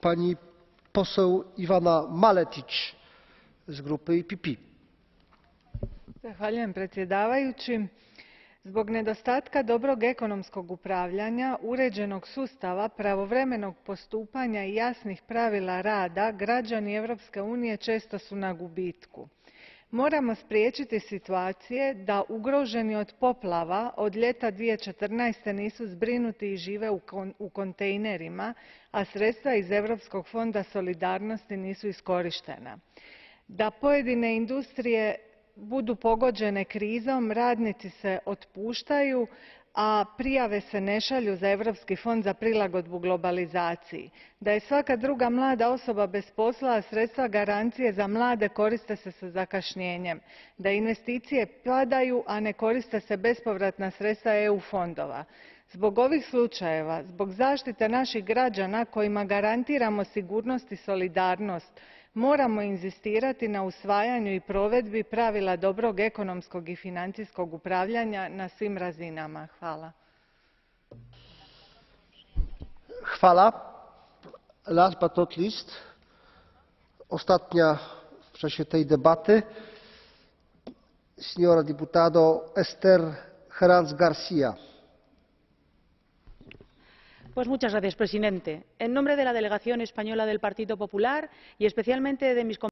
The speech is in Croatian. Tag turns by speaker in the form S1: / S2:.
S1: pani poseł Ivana Maletić z grupy EPP.
S2: Zahvaljujem predsjedavajući. Zbog nedostatka dobrog ekonomskog upravljanja, uređenog sustava, pravovremenog postupanja i jasnih pravila rada, građani Europske unije često su na gubitku. Moramo spriječiti situacije da ugroženi od poplava od ljeta 2014. nisu zbrinuti i žive u kontejnerima, a sredstva iz Europskog fonda solidarnosti nisu iskorištena. Da pojedine industrije budu pogođene krizom, radnici se otpuštaju, a prijave se ne šalju za Europski fond za prilagodbu globalizaciji. Da je svaka druga mlada osoba bez posla, a sredstva garancije za mlade koriste se sa zakašnjenjem. Da investicije padaju, a ne koriste se bespovratna sredstva EU fondova. Zbog ovih slučajeva, zbog zaštite naših građana kojima garantiramo sigurnost i solidarnost, moramo inzistirati na usvajanju i provedbi pravila dobrog ekonomskog i financijskog upravljanja na svim razinama. Hvala.
S1: Hvala. Last but not least, ostatnia w czasie tej debaty, señora diputado Esther Herranz García.
S3: Pues muchas gracias, presidente. En nombre de la delegación española del Partido Popular y especialmente de mis compañeros